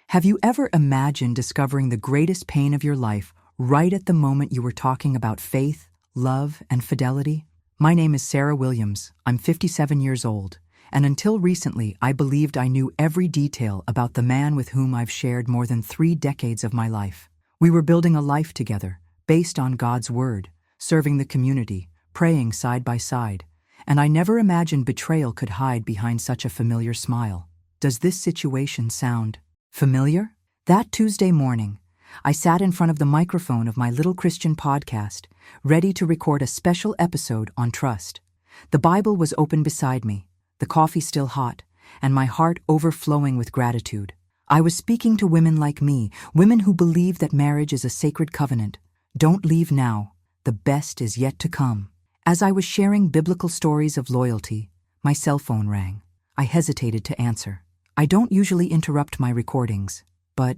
Have you ever imagined discovering the greatest pain of your life right at the moment you were talking about faith, love, and fidelity? My name is Sarah Williams. I'm 57 years old, and until recently I believed I knew every detail about the man with whom I've shared more than 3 decades of my life. We were building a life together, based on God's word, serving the community, praying side by side, and I never imagined betrayal could hide behind such a familiar smile. Does this situation sound familiar? That Tuesday morning, I sat in front of the microphone of my little Christian podcast, ready to record a special episode on trust. The Bible was open beside me, the coffee still hot, and my heart overflowing with gratitude. I was speaking to women like me, women who believe that marriage is a sacred covenant. Don't leave now. The best is yet to come. As I was sharing biblical stories of loyalty, my cell phone rang. I hesitated to answer. I don't usually interrupt my recordings, but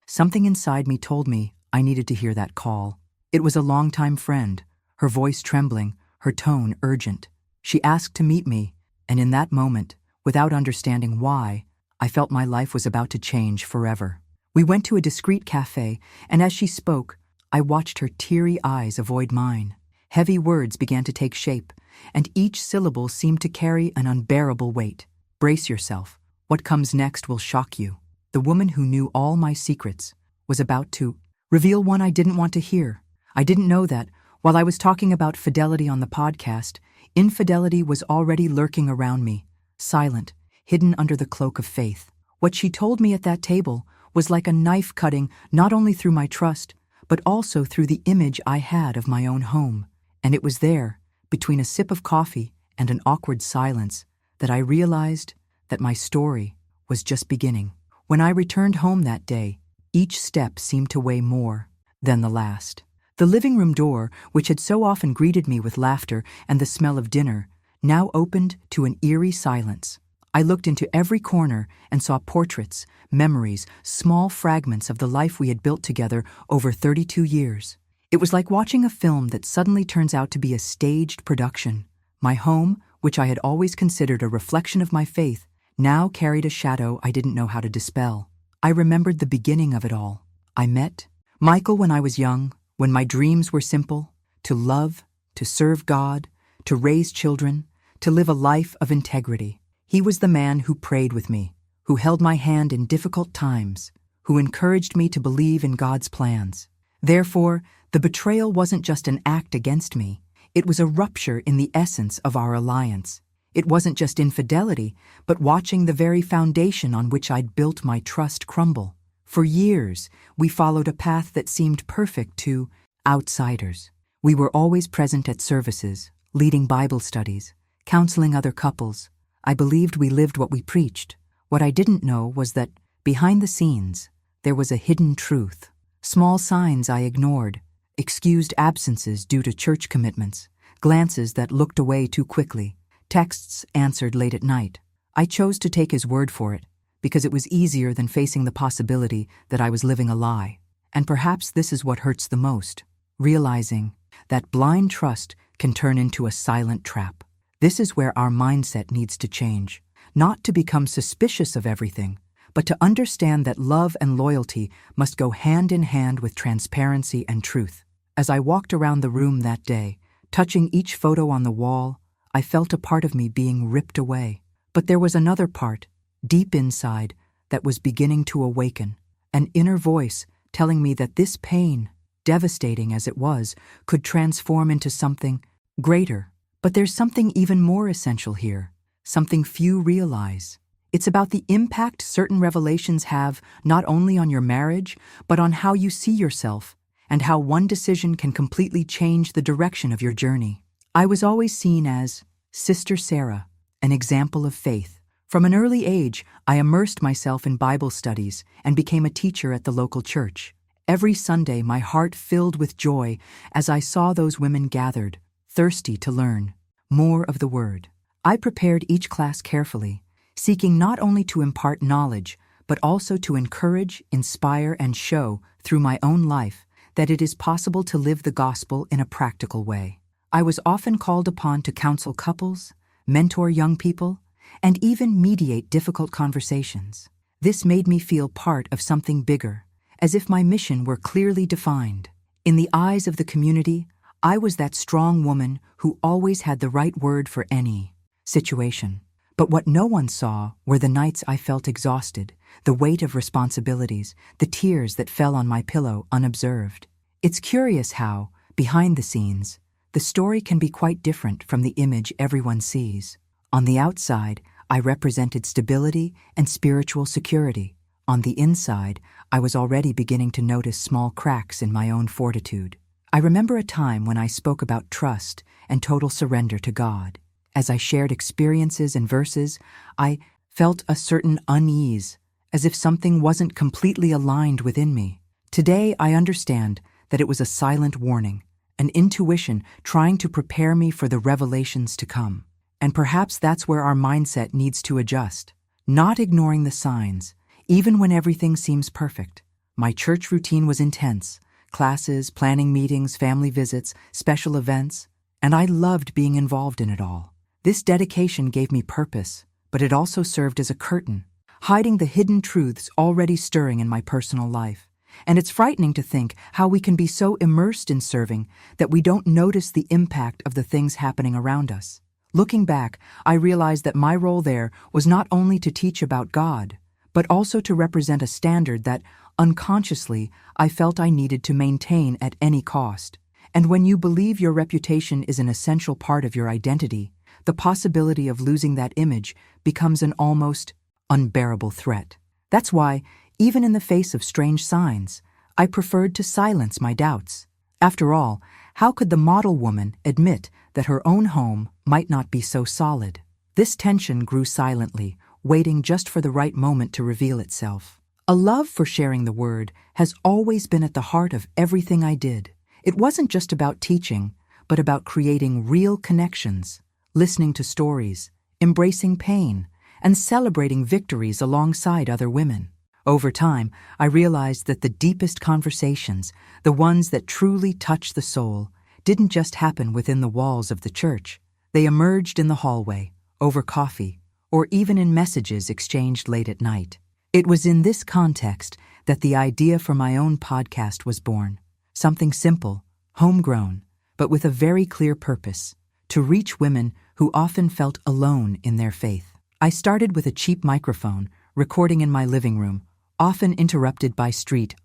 something inside me told me I needed to hear that call. It was a longtime friend, her voice trembling, her tone urgent. She asked to meet me, and in that moment, without understanding why, I felt my life was about to change forever. We went to a discreet cafe, and as she spoke, I watched her teary eyes avoid mine. Heavy words began to take shape, and each syllable seemed to carry an unbearable weight. Brace yourself. What comes next will shock you. The woman who knew all my secrets was about to reveal one I didn't want to hear. I didn't know that, while I was talking about fidelity on the podcast, infidelity was already lurking around me, silent, hidden under the cloak of faith. What she told me at that table was like a knife cutting not only through my trust, but also through the image I had of my own home. And it was there, between a sip of coffee and an awkward silence, that I realized that my story was just beginning. When I returned home that day, each step seemed to weigh more than the last. The living room door, which had so often greeted me with laughter and the smell of dinner, now opened to an eerie silence. I looked into every corner and saw portraits, memories, small fragments of the life we had built together over 32 years. It was like watching a film that suddenly turns out to be a staged production. My home, which I had always considered a reflection of my faith, now carried a shadow I didn't know how to dispel. I remembered the beginning of it all. I met Michael when I was young, when my dreams were simple: to love, to serve God, to raise children, to live a life of integrity. He was the man who prayed with me, who held my hand in difficult times, who encouraged me to believe in God's plans. Therefore, the betrayal wasn't just an act against me. It was a rupture in the essence of our alliance. It wasn't just infidelity, but watching the very foundation on which I'd built my trust crumble. For years, we followed a path that seemed perfect to outsiders. We were always present at services, leading Bible studies, counseling other couples. I believed we lived what we preached. What I didn't know was that, behind the scenes, there was a hidden truth. Small signs I ignored, excused absences due to church commitments, glances that looked away too quickly, texts answered late at night. I chose to take his word for it, because it was easier than facing the possibility that I was living a lie. And perhaps this is what hurts the most, realizing that blind trust can turn into a silent trap. This is where our mindset needs to change, not to become suspicious of everything, but to understand that love and loyalty must go hand in hand with transparency and truth. As I walked around the room that day, touching each photo on the wall, I felt a part of me being ripped away. But there was another part, deep inside, that was beginning to awaken, an inner voice telling me that this pain, devastating as it was, could transform into something greater. But there's something even more essential here, something few realize. It's about the impact certain revelations have not only on your marriage, but on how you see yourself, and how one decision can completely change the direction of your journey. I was always seen as Sister Sarah, an example of faith. From an early age, I immersed myself in Bible studies and became a teacher at the local church. Every Sunday, my heart filled with joy as I saw those women gathered, thirsty to learn more of the Word. I prepared each class carefully, seeking not only to impart knowledge, but also to encourage, inspire, and show through my own life that it is possible to live the gospel in a practical way. I was often called upon to counsel couples, mentor young people, and even mediate difficult conversations. This made me feel part of something bigger, as if my mission were clearly defined. In the eyes of the community, I was that strong woman who always had the right word for any situation. But what no one saw were the nights I felt exhausted, the weight of responsibilities, the tears that fell on my pillow unobserved. It's curious how, behind the scenes, the story can be quite different from the image everyone sees. On the outside, I represented stability and spiritual security. On the inside, I was already beginning to notice small cracks in my own fortitude. I remember a time when I spoke about trust and total surrender to God. As I shared experiences and verses, I felt a certain unease, as if something wasn't completely aligned within me. Today, I understand that it was a silent warning, an intuition trying to prepare me for the revelations to come. And perhaps that's where our mindset needs to adjust, not ignoring the signs, even when everything seems perfect. My church routine was intense: classes, planning meetings, family visits, special events, and I loved being involved in it all. This dedication gave me purpose, but it also served as a curtain, hiding the hidden truths already stirring in my personal life. And it's frightening to think how we can be so immersed in serving that we don't notice the impact of the things happening around us. Looking back, I realized that my role there was not only to teach about God, but also to represent a standard that, unconsciously, I felt I needed to maintain at any cost. And when you believe your reputation is an essential part of your identity, the possibility of losing that image becomes an almost unbearable threat. That's why, even in the face of strange signs, I preferred to silence my doubts. After all, how could the model woman admit that her own home might not be so solid? This tension grew silently, waiting just for the right moment to reveal itself. A love for sharing the word has always been at the heart of everything I did. It wasn't just about teaching, but about creating real connections, listening to stories, embracing pain, and celebrating victories alongside other women. Over time, I realized that the deepest conversations, the ones that truly touch the soul, didn't just happen within the walls of the church. They emerged in the hallway, over coffee, or even in messages exchanged late at night. It was in this context that the idea for my own podcast was born. Something simple, homegrown, but with a very clear purpose: to reach women who often felt alone in their faith. I started with a cheap microphone, recording in my living room, often interrupted by street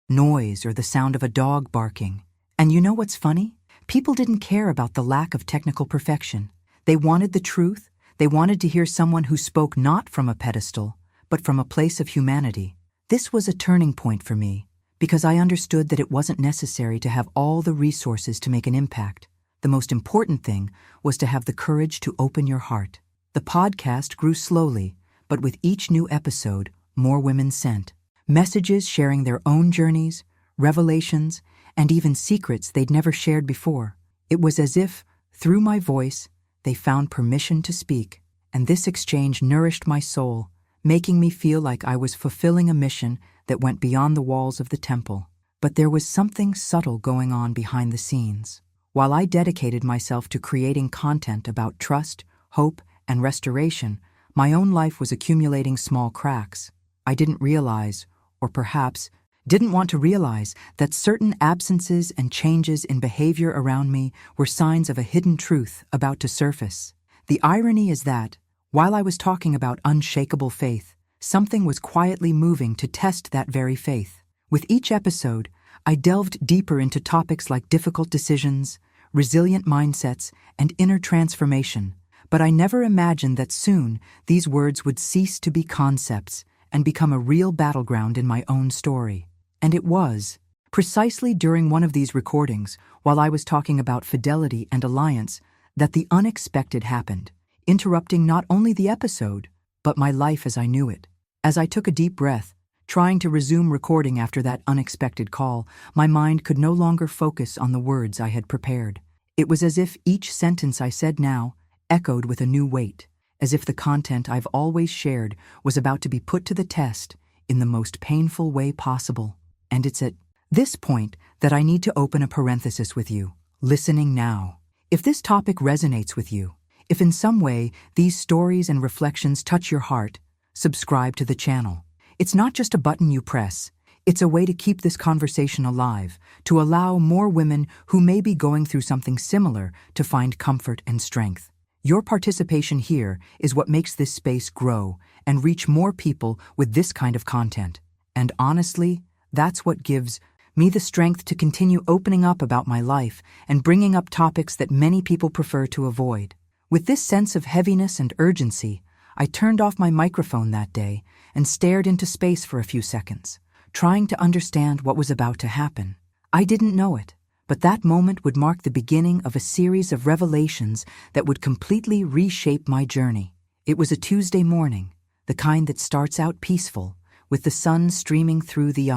noise or the sound of a dog barking. And you know what's funny? People didn't care about the lack of technical perfection. They wanted the truth. They wanted to hear someone who spoke not from a pedestal, but from a place of humanity. This was a turning point for me, because I understood that it wasn't necessary to have all the resources to make an impact. The most important thing was to have the courage to open your heart. The podcast grew slowly, but with each new episode, more women sent messages sharing their own journeys, revelations, and even secrets they'd never shared before. It was as if, through my voice, they found permission to speak, and this exchange nourished my soul, making me feel like I was fulfilling a mission that went beyond the walls of the temple. But there was something subtle going on behind the scenes. While I dedicated myself to creating content about trust, hope, and restoration, my own life was accumulating small cracks. I didn't realize, or perhaps didn't want to realize, that certain absences and changes in behavior around me were signs of a hidden truth about to surface. The irony is that, while I was talking about unshakable faith, something was quietly moving to test that very faith. With each episode, I delved deeper into topics like difficult decisions, resilient mindsets, and inner transformation. But I never imagined that soon these words would cease to be concepts and become a real battleground in my own story. And it was. Precisely during one of these recordings, while I was talking about fidelity and alliance, that the unexpected happened, interrupting not only the episode, but my life as I knew it. As I took a deep breath, trying to resume recording after that unexpected call, my mind could no longer focus on the words I had prepared. It was as if each sentence I said now echoed with a new weight, as if the content I've always shared was about to be put to the test in the most painful way possible. And it's at this point that I need to open a parenthesis with you, listening now. If this topic resonates with you, if in some way these stories and reflections touch your heart, subscribe to the channel. It's not just a button you press. It's a way to keep this conversation alive, to allow more women who may be going through something similar to find comfort and strength. Your participation here is what makes this space grow and reach more people with this kind of content. And honestly, that's what gives me the strength to continue opening up about my life and bringing up topics that many people prefer to avoid. With this sense of heaviness and urgency, I turned off my microphone that day and stared into space for a few seconds, trying to understand what was about to happen. I didn't know it, but that moment would mark the beginning of a series of revelations that would completely reshape my journey. It was a Tuesday morning, the kind that starts out peaceful, with the sun streaming through the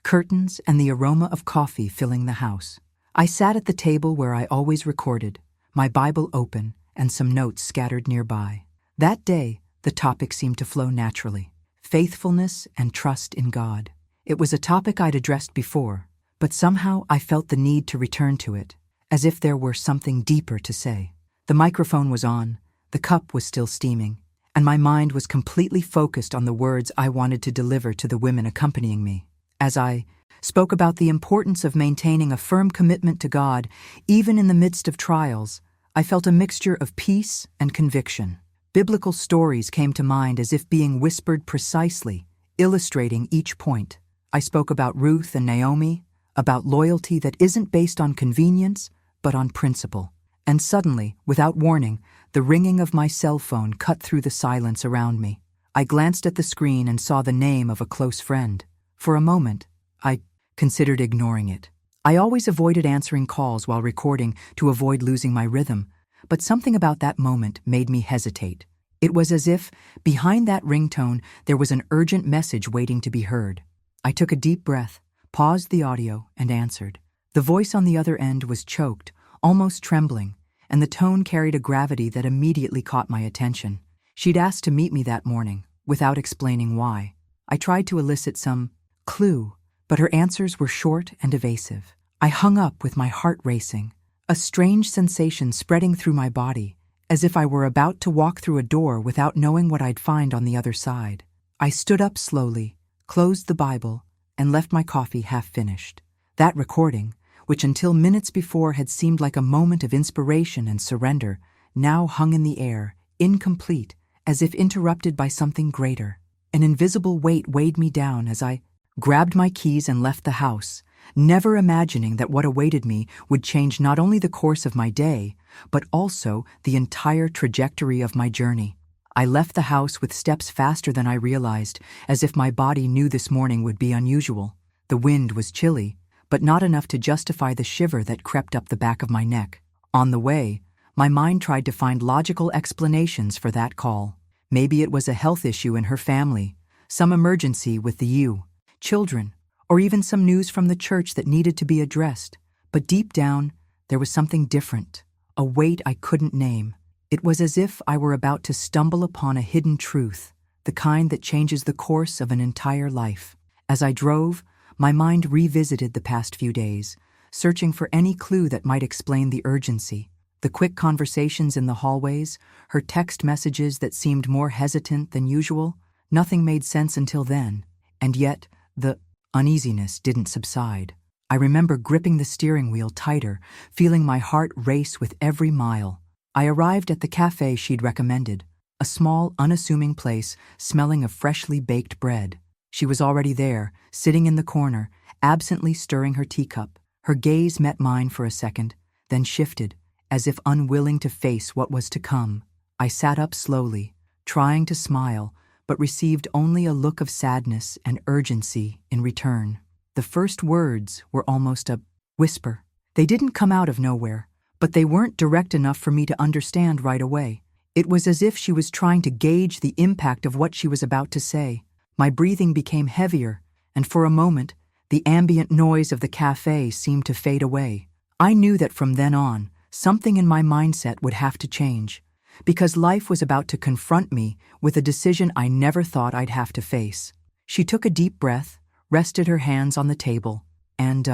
curtains and the aroma of coffee filling the house. I sat at the table where I always recorded, my Bible open and some notes scattered nearby. That day, the topic seemed to flow naturally. Faithfulness and trust in God. It was a topic I'd addressed before, but somehow I felt the need to return to it, as if there were something deeper to say. The microphone was on, the cup was still steaming, and my mind was completely focused on the words I wanted to deliver to the women accompanying me. As I spoke about the importance of maintaining a firm commitment to God, even in the midst of trials, I felt a mixture of peace and conviction. Biblical stories came to mind as if being whispered precisely, illustrating each point. I spoke about Ruth and Naomi, about loyalty that isn't based on convenience, but on principle. And suddenly, without warning, the ringing of my cell phone cut through the silence around me. I glanced at the screen and saw the name of a close friend. For a moment, I considered ignoring it. I always avoided answering calls while recording to avoid losing my rhythm, but something about that moment made me hesitate. It was as if, behind that ringtone, there was an urgent message waiting to be heard. I took a deep breath, paused the audio, and answered. The voice on the other end was choked, almost trembling, and the tone carried a gravity that immediately caught my attention. She'd asked to meet me that morning, without explaining why. I tried to elicit some clue, but her answers were short and evasive. I hung up with my heart racing, a strange sensation spreading through my body, as if I were about to walk through a door without knowing what I'd find on the other side. I stood up slowly, closed the Bible, and left my coffee half-finished. That recording, which until minutes before had seemed like a moment of inspiration and surrender, now hung in the air, incomplete, as if interrupted by something greater. An invisible weight weighed me down as I grabbed my keys and left the house, never imagining that what awaited me would change not only the course of my day, but also the entire trajectory of my journey. I left the house with steps faster than I realized, as if my body knew this morning would be unusual. The wind was chilly, but not enough to justify the shiver that crept up the back of my neck. On the way, my mind tried to find logical explanations for that call. Maybe it was a health issue in her family, some emergency with the children, or even some news from the church that needed to be addressed. But deep down, there was something different, a weight I couldn't name. It was as if I were about to stumble upon a hidden truth, the kind that changes the course of an entire life. As I drove, my mind revisited the past few days, searching for any clue that might explain the urgency. The quick conversations in the hallways, her text messages that seemed more hesitant than usual, nothing made sense until then. And yet, the uneasiness didn't subside. I remember gripping the steering wheel tighter, feeling my heart race with every mile. I arrived at the cafe she'd recommended, a small, unassuming place smelling of freshly baked bread. She was already there, sitting in the corner, absently stirring her teacup. Her gaze met mine for a second, then shifted, as if unwilling to face what was to come. I sat up slowly, trying to smile, but received only a look of sadness and urgency in return. The first words were almost a whisper. They didn't come out of nowhere, but they weren't direct enough for me to understand right away. It was as if she was trying to gauge the impact of what she was about to say. My breathing became heavier, and for a moment, the ambient noise of the cafe seemed to fade away. I knew that from then on, something in my mindset would have to change, because life was about to confront me with a decision I never thought I'd have to face. She took a deep breath, rested her hands on the table, and,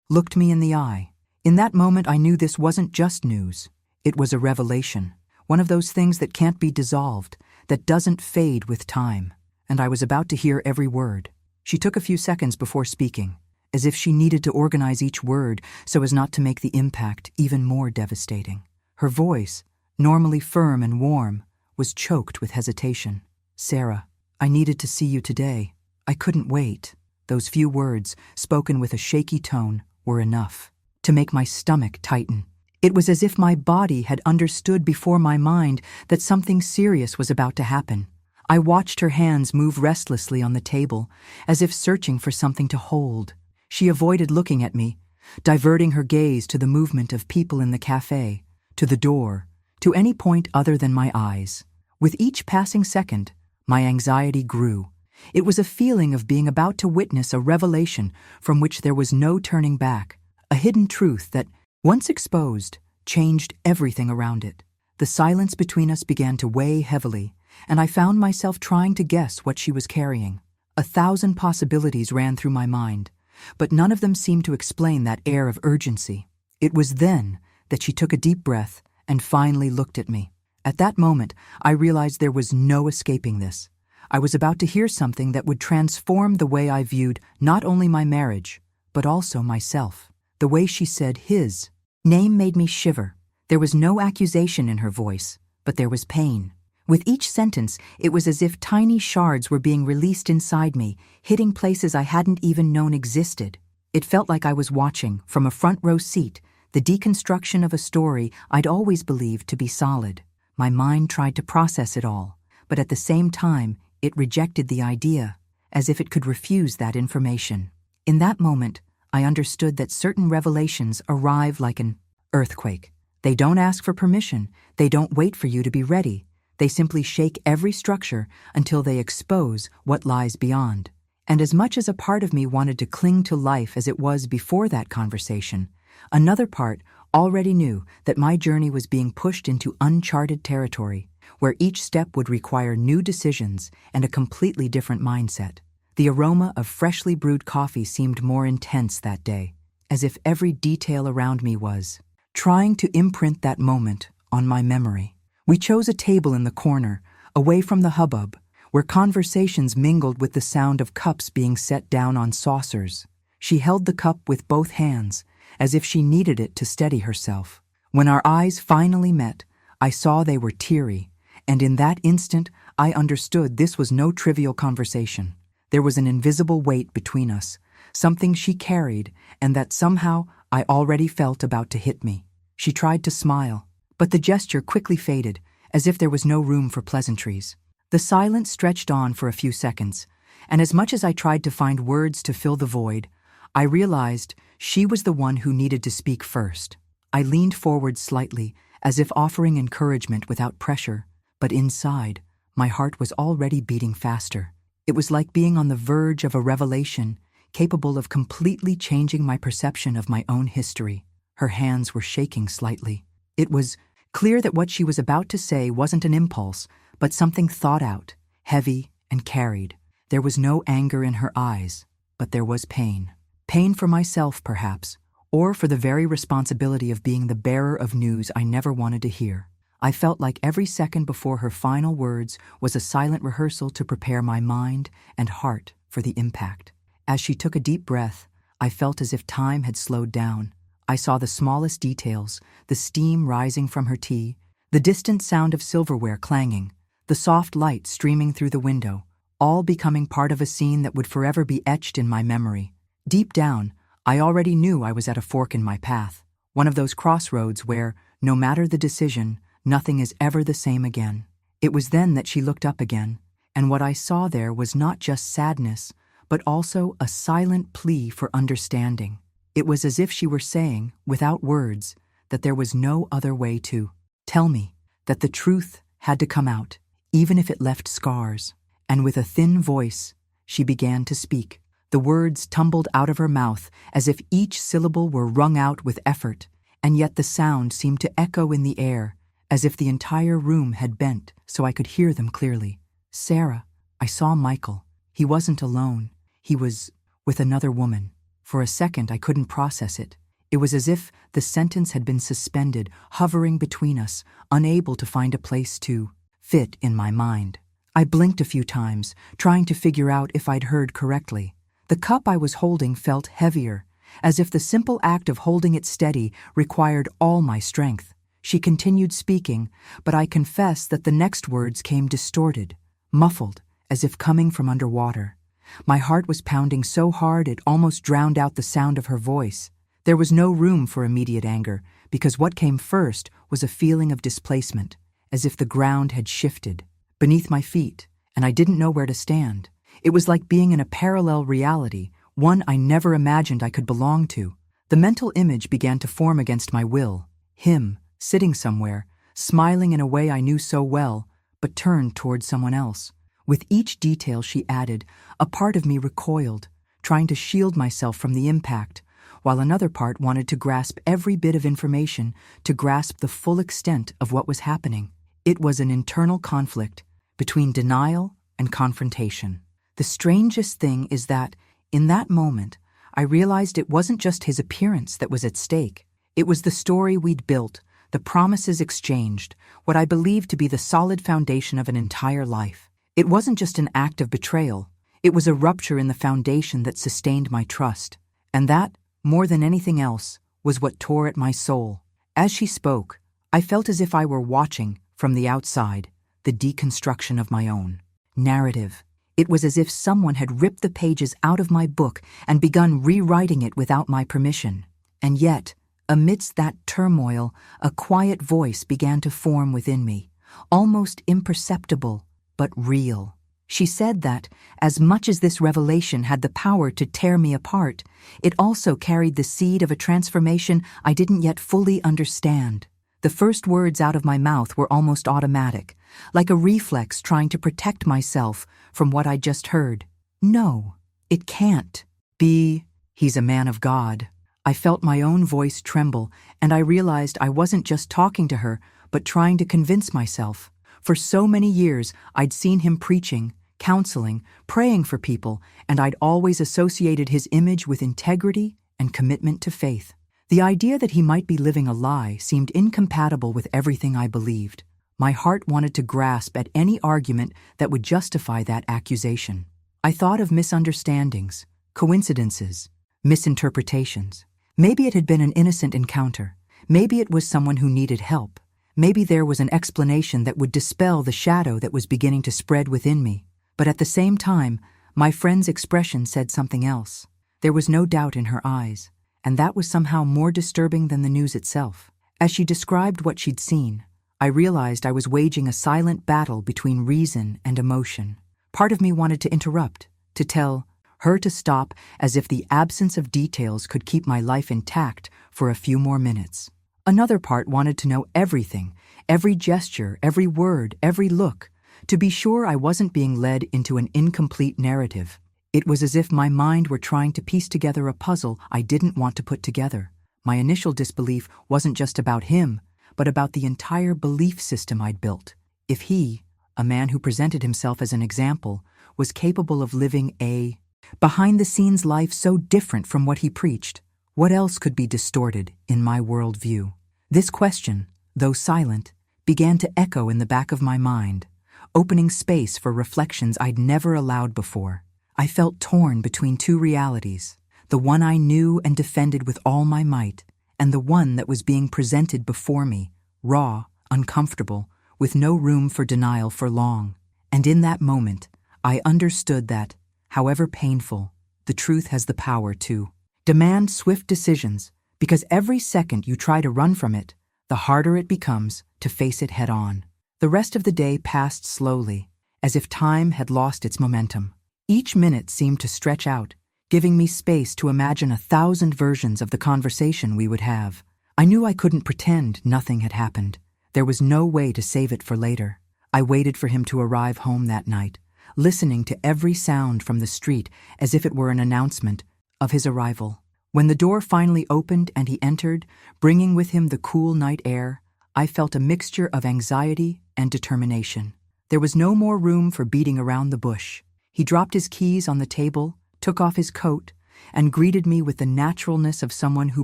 looked me in the eye. In that moment, I knew this wasn't just news. It was a revelation, one of those things that can't be dissolved, that doesn't fade with time, and I was about to hear every word. She took a few seconds before speaking, as if she needed to organize each word so as not to make the impact even more devastating. Her voice, normally firm and warm, was choked with hesitation. "Sarah, I needed to see you today. I couldn't wait." Those few words, spoken with a shaky tone, were enough to make my stomach tighten. It was as if my body had understood before my mind that something serious was about to happen. I watched her hands move restlessly on the table, as if searching for something to hold. She avoided looking at me, diverting her gaze to the movement of people in the cafe, to the door, to any point other than my eyes. With each passing second, my anxiety grew. It was a feeling of being about to witness a revelation from which there was no turning back, a hidden truth that, once exposed, changed everything around it. The silence between us began to weigh heavily, and I found myself trying to guess what she was carrying. 1,000 possibilities ran through my mind, but none of them seemed to explain that air of urgency. It was then that she took a deep breath and finally looked at me. At that moment, I realized there was no escaping this. I was about to hear something that would transform the way I viewed not only my marriage, but also myself. The way she said his name made me shiver. There was no accusation in her voice, but there was pain. With each sentence, it was as if tiny shards were being released inside me, hitting places I hadn't even known existed. It felt like I was watching, from a front row seat, the deconstruction of a story I'd always believed to be solid. My mind tried to process it all, but at the same time, it rejected the idea, as if it could refuse that information. In that moment, I understood that certain revelations arrive like an earthquake. They don't ask for permission, they don't wait for you to be ready. They simply shake every structure until they expose what lies beyond. And as much as a part of me wanted to cling to life as it was before that conversation, another part already knew that my journey was being pushed into uncharted territory, where each step would require new decisions and a completely different mindset. The aroma of freshly brewed coffee seemed more intense that day, as if every detail around me was trying to imprint that moment on my memory. We chose a table in the corner, away from the hubbub, where conversations mingled with the sound of cups being set down on saucers. She held the cup with both hands, as if she needed it to steady herself. When our eyes finally met, I saw they were teary, and in that instant, I understood this was no trivial conversation. There was an invisible weight between us, something she carried, and that somehow I already felt about to hit me. She tried to smile, but the gesture quickly faded, as if there was no room for pleasantries. The silence stretched on for a few seconds, and as much as I tried to find words to fill the void, I realized she was the one who needed to speak first. I leaned forward slightly, as if offering encouragement without pressure, but inside, my heart was already beating faster. It was like being on the verge of a revelation, capable of completely changing my perception of my own history. Her hands were shaking slightly. It was clear that what she was about to say wasn't an impulse, but something thought out, heavy and carried. There was no anger in her eyes, but there was pain. Pain for myself, perhaps, or for the very responsibility of being the bearer of news I never wanted to hear. I felt like every second before her final words was a silent rehearsal to prepare my mind and heart for the impact. As she took a deep breath, I felt as if time had slowed down. I saw the smallest details, the steam rising from her tea, the distant sound of silverware clanging, the soft light streaming through the window, all becoming part of a scene that would forever be etched in my memory. Deep down, I already knew I was at a fork in my path, one of those crossroads where, no matter the decision, nothing is ever the same again. It was then that she looked up again, and what I saw there was not just sadness, but also a silent plea for understanding. It was as if she were saying, without words, that there was no other way to tell me, that the truth had to come out, even if it left scars. And with a thin voice, she began to speak. The words tumbled out of her mouth as if each syllable were wrung out with effort, and yet the sound seemed to echo in the air, as if the entire room had bent so I could hear them clearly. "Sarah, I saw Michael. He wasn't alone. He was with another woman." For a second, I couldn't process it. It was as if the sentence had been suspended, hovering between us, unable to find a place to fit in my mind. I blinked a few times, trying to figure out if I'd heard correctly. The cup I was holding felt heavier, as if the simple act of holding it steady required all my strength. She continued speaking, but I confess that the next words came distorted, muffled, as if coming from underwater. My heart was pounding so hard it almost drowned out the sound of her voice. There was no room for immediate anger, because what came first was a feeling of displacement, as if the ground had shifted beneath my feet, and I didn't know where to stand. It was like being in a parallel reality, one I never imagined I could belong to. The mental image began to form against my will, him, sitting somewhere, smiling in a way I knew so well, but turned towards someone else. With each detail she added, a part of me recoiled, trying to shield myself from the impact, while another part wanted to grasp every bit of information, to grasp the full extent of what was happening. It was an internal conflict between denial and confrontation. The strangest thing is that, in that moment, I realized it wasn't just his appearance that was at stake. It was the story we'd built, the promises exchanged, what I believed to be the solid foundation of an entire life. It wasn't just an act of betrayal. It was a rupture in the foundation that sustained my trust. And that, more than anything else, was what tore at my soul. As she spoke, I felt as if I were watching, from the outside, the deconstruction of my own narrative. It was as if someone had ripped the pages out of my book and begun rewriting it without my permission. And yet, amidst that turmoil, a quiet voice began to form within me, almost imperceptible, but real. She said that, as much as this revelation had the power to tear me apart, it also carried the seed of a transformation I didn't yet fully understand. The first words out of my mouth were almost automatic, like a reflex trying to protect myself from what I'd just heard. No, it can't be. He's a man of God. I felt my own voice tremble, and I realized I wasn't just talking to her, but trying to convince myself. For so many years, I'd seen him preaching, counseling, praying for people, and I'd always associated his image with integrity and commitment to faith. The idea that he might be living a lie seemed incompatible with everything I believed. My heart wanted to grasp at any argument that would justify that accusation. I thought of misunderstandings, coincidences, misinterpretations. Maybe it had been an innocent encounter. Maybe it was someone who needed help. Maybe there was an explanation that would dispel the shadow that was beginning to spread within me. But at the same time, my friend's expression said something else. There was no doubt in her eyes, and that was somehow more disturbing than the news itself. As she described what she'd seen, I realized I was waging a silent battle between reason and emotion. Part of me wanted to interrupt, to tell her to stop, as if the absence of details could keep my life intact for a few more minutes. Another part wanted to know everything, every gesture, every word, every look, to be sure I wasn't being led into an incomplete narrative. It was as if my mind were trying to piece together a puzzle I didn't want to put together. My initial disbelief wasn't just about him, but about the entire belief system I'd built. If he, a man who presented himself as an example, was capable of living a behind-the-scenes life so different from what he preached, what else could be distorted in my worldview? This question, though silent, began to echo in the back of my mind, opening space for reflections I'd never allowed before. I felt torn between two realities, the one I knew and defended with all my might, and the one that was being presented before me, raw, uncomfortable, with no room for denial for long. And in that moment, I understood that, however painful, the truth has the power to demand swift decisions, because every second you try to run from it, the harder it becomes to face it head on. The rest of the day passed slowly, as if time had lost its momentum. Each minute seemed to stretch out, giving me space to imagine 1,000 versions of the conversation we would have. I knew I couldn't pretend nothing had happened. There was no way to save it for later. I waited for him to arrive home that night, listening to every sound from the street as if it were an announcement of his arrival. When the door finally opened and he entered, bringing with him the cool night air, I felt a mixture of anxiety and determination. There was no more room for beating around the bush. He dropped his keys on the table, took off his coat, and greeted me with the naturalness of someone who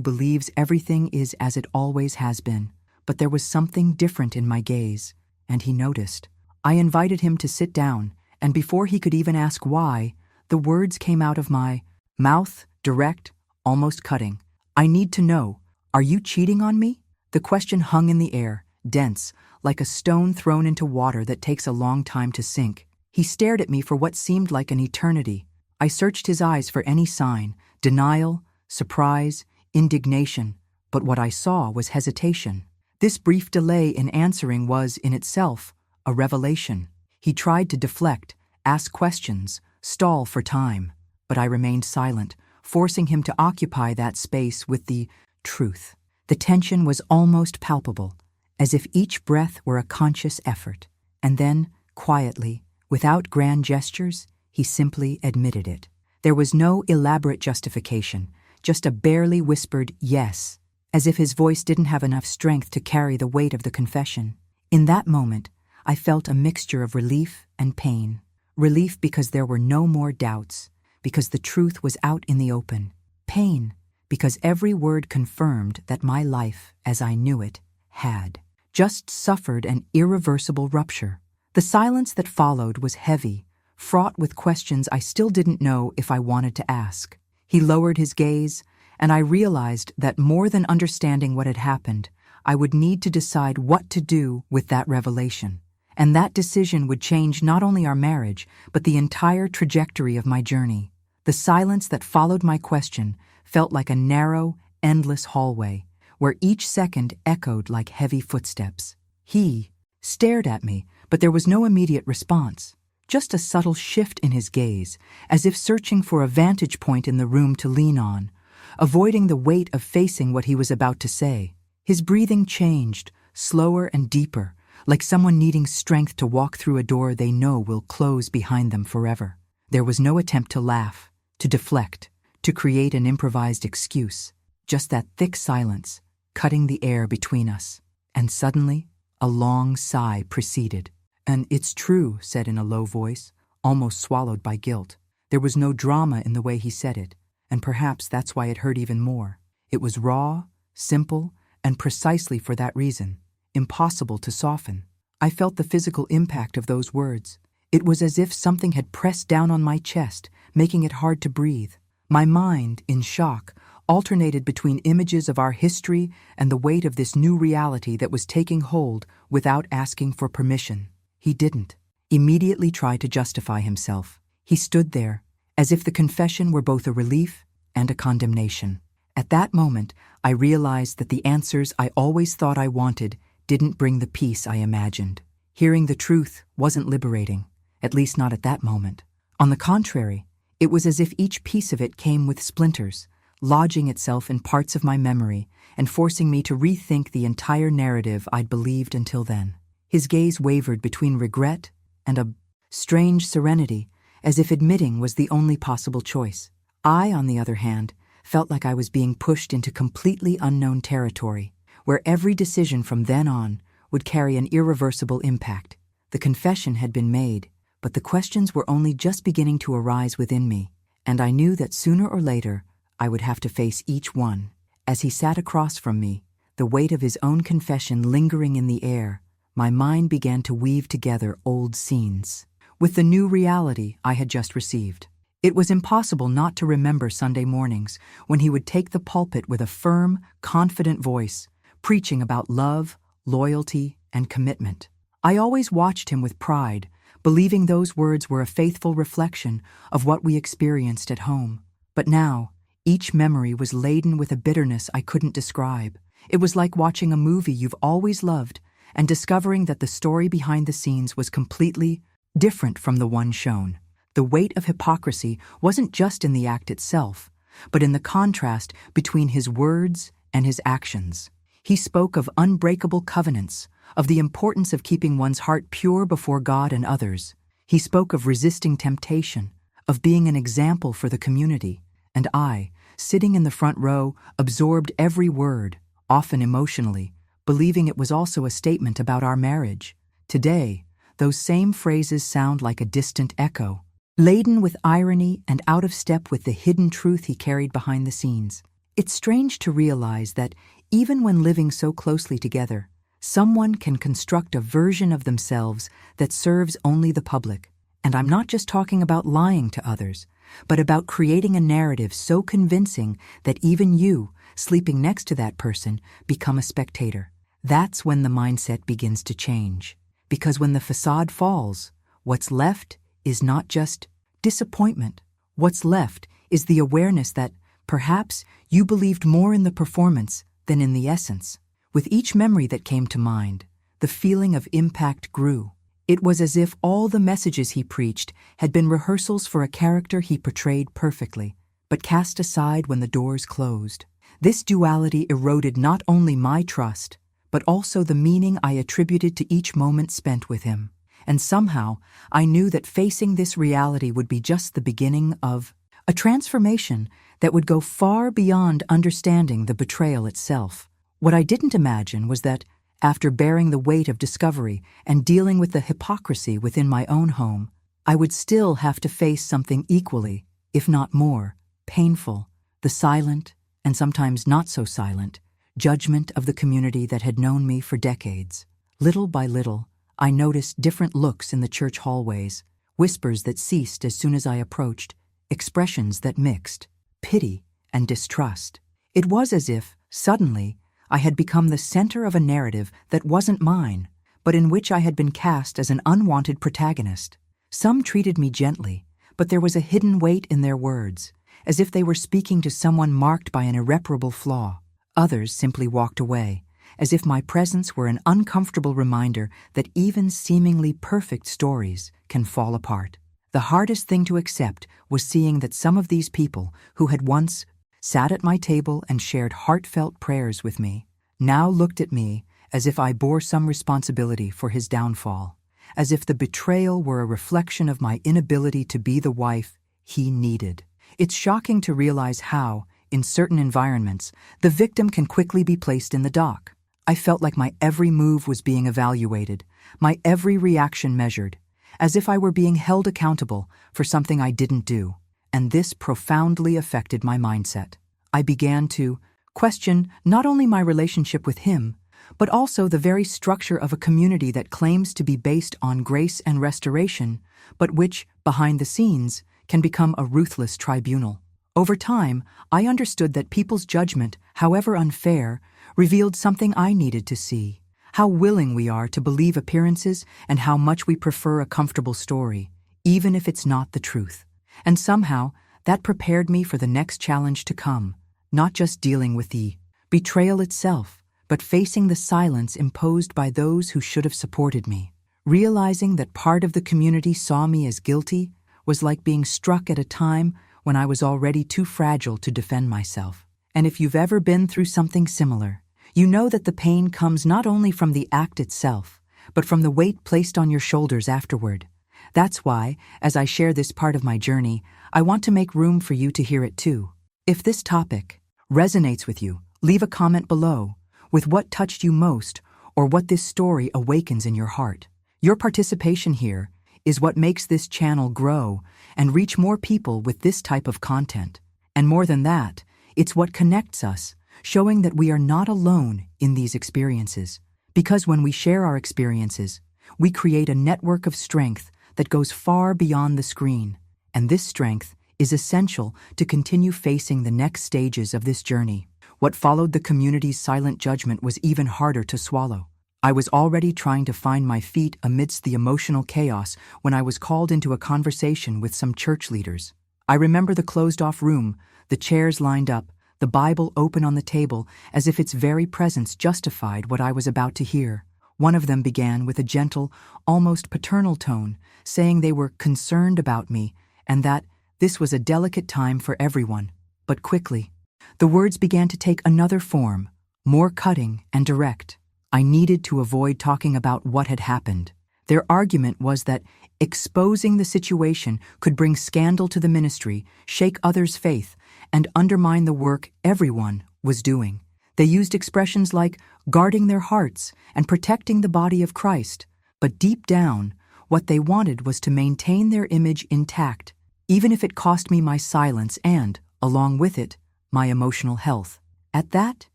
believes everything is as it always has been. But there was something different in my gaze, and he noticed. I invited him to sit down, and before he could even ask why, the words came out of my mouth, direct, almost cutting. "I need to know, are you cheating on me?" The question hung in the air, dense, like a stone thrown into water that takes a long time to sink. He stared at me for what seemed like an eternity. I searched his eyes for any sign, denial, surprise, indignation, but what I saw was hesitation. This brief delay in answering was, in itself, a revelation. He tried to deflect, ask questions, stall for time, but I remained silent, forcing him to occupy that space with the truth. The tension was almost palpable, as if each breath were a conscious effort. And then, quietly, without grand gestures, he simply admitted it. There was no elaborate justification, just a barely whispered yes, as if his voice didn't have enough strength to carry the weight of the confession. In that moment, I felt a mixture of relief and pain. Relief because there were no more doubts, because the truth was out in the open. Pain because every word confirmed that my life, as I knew it, had just suffered an irreversible rupture. The silence that followed was heavy, fraught with questions I still didn't know if I wanted to ask. He lowered his gaze, and I realized that more than understanding what had happened, I would need to decide what to do with that revelation. And that decision would change not only our marriage, but the entire trajectory of my journey. The silence that followed my question felt like a narrow, endless hallway, where each second echoed like heavy footsteps. He stared at me, but there was no immediate response, just a subtle shift in his gaze, as if searching for a vantage point in the room to lean on, avoiding the weight of facing what he was about to say. His breathing changed, slower and deeper, like someone needing strength to walk through a door they know will close behind them forever. There was no attempt to laugh, to deflect, to create an improvised excuse, just that thick silence, cutting the air between us. And suddenly, a long sigh preceded. "And it's true," said in a low voice, almost swallowed by guilt. There was no drama in the way he said it, and perhaps that's why it hurt even more. It was raw, simple, and precisely for that reason, impossible to soften. I felt the physical impact of those words. It was as if something had pressed down on my chest, making it hard to breathe. My mind, in shock, alternated between images of our history and the weight of this new reality that was taking hold without asking for permission. He didn't immediately try to justify himself. He stood there, as if the confession were both a relief and a condemnation. At that moment, I realized that the answers I always thought I wanted didn't bring the peace I imagined. Hearing the truth wasn't liberating, at least not at that moment. On the contrary, it was as if each piece of it came with splinters, lodging itself in parts of my memory and forcing me to rethink the entire narrative I'd believed until then. His gaze wavered between regret and a strange serenity, as if admitting was the only possible choice. I, on the other hand, felt like I was being pushed into completely unknown territory, where every decision from then on would carry an irreversible impact. The confession had been made, but the questions were only just beginning to arise within me, and I knew that sooner or later I would have to face each one. As he sat across from me, the weight of his own confession lingering in the air, my mind began to weave together old scenes with the new reality I had just received. It was impossible not to remember Sunday mornings when he would take the pulpit with a firm, confident voice, preaching about love, loyalty, and commitment. I always watched him with pride, believing those words were a faithful reflection of what we experienced at home. But now, each memory was laden with a bitterness I couldn't describe. It was like watching a movie you've always loved and discovering that the story behind the scenes was completely different from the one shown. The weight of hypocrisy wasn't just in the act itself, but in the contrast between his words and his actions. He spoke of unbreakable covenants, of the importance of keeping one's heart pure before God and others. He spoke of resisting temptation, of being an example for the community. And I, sitting in the front row, absorbed every word, often emotionally, believing it was also a statement about our marriage. Today, those same phrases sound like a distant echo, laden with irony and out of step with the hidden truth he carried behind the scenes. It's strange to realize that, even when living so closely together, someone can construct a version of themselves that serves only the public. And I'm not just talking about lying to others, but about creating a narrative so convincing that even you, sleeping next to that person, become a spectator. That's when the mindset begins to change. Because when the facade falls, what's left is not just disappointment. What's left is the awareness that, perhaps, you believed more in the performance than in the essence. With each memory that came to mind, the feeling of impact grew. It was as if all the messages he preached had been rehearsals for a character he portrayed perfectly, but cast aside when the doors closed. This duality eroded not only my trust, but also the meaning I attributed to each moment spent with him. And somehow, I knew that facing this reality would be just the beginning of a transformation that would go far beyond understanding the betrayal itself. What I didn't imagine was that, after bearing the weight of discovery and dealing with the hypocrisy within my own home, I would still have to face something equally, if not more, painful: the silent, and sometimes not so silent, judgment of the community that had known me for decades. Little by little, I noticed different looks in the church hallways, whispers that ceased as soon as I approached, expressions that mixed pity and distrust. It was as if, suddenly, I had become the center of a narrative that wasn't mine, but in which I had been cast as an unwanted protagonist. Some treated me gently, but there was a hidden weight in their words, as if they were speaking to someone marked by an irreparable flaw. Others simply walked away, as if my presence were an uncomfortable reminder that even seemingly perfect stories can fall apart. The hardest thing to accept was seeing that some of these people who had once sat at my table and shared heartfelt prayers with me now looked at me as if I bore some responsibility for his downfall, as if the betrayal were a reflection of my inability to be the wife he needed. It's shocking to realize how, in certain environments, the victim can quickly be placed in the dock. I felt like my every move was being evaluated, my every reaction measured, as if I were being held accountable for something I didn't do. And this profoundly affected my mindset. I began to question not only my relationship with him, but also the very structure of a community that claims to be based on grace and restoration, but which, behind the scenes, can become a ruthless tribunal. Over time, I understood that people's judgment, however unfair, revealed something I needed to see: how willing we are to believe appearances and how much we prefer a comfortable story, even if it's not the truth. And somehow, that prepared me for the next challenge to come, not just dealing with the betrayal itself, but facing the silence imposed by those who should have supported me. Realizing that part of the community saw me as guilty was like being struck at a time when I was already too fragile to defend myself. And if you've ever been through something similar, you know that the pain comes not only from the act itself, but from the weight placed on your shoulders afterward. That's why, as I share this part of my journey, I want to make room for you to hear it too. If this topic resonates with you, leave a comment below with what touched you most or what this story awakens in your heart. Your participation here is what makes this channel grow and reach more people with this type of content. And more than that, it's what connects us, showing that we are not alone in these experiences. Because when we share our experiences, we create a network of strength that goes far beyond the screen. And this strength is essential to continue facing the next stages of this journey. What followed the community's silent judgment was even harder to swallow. I was already trying to find my feet amidst the emotional chaos when I was called into a conversation with some church leaders. I remember the closed-off room, the chairs lined up, the Bible open on the table, as if its very presence justified what I was about to hear. One of them began with a gentle, almost paternal tone, saying they were concerned about me and that this was a delicate time for everyone. But quickly, the words began to take another form, more cutting and direct. I needed to avoid talking about what had happened. Their argument was that exposing the situation could bring scandal to the ministry, shake others' faith, and undermine the work everyone was doing. They used expressions like guarding their hearts and protecting the body of Christ. But deep down, what they wanted was to maintain their image intact, even if it cost me my silence and, along with it, my emotional health. At that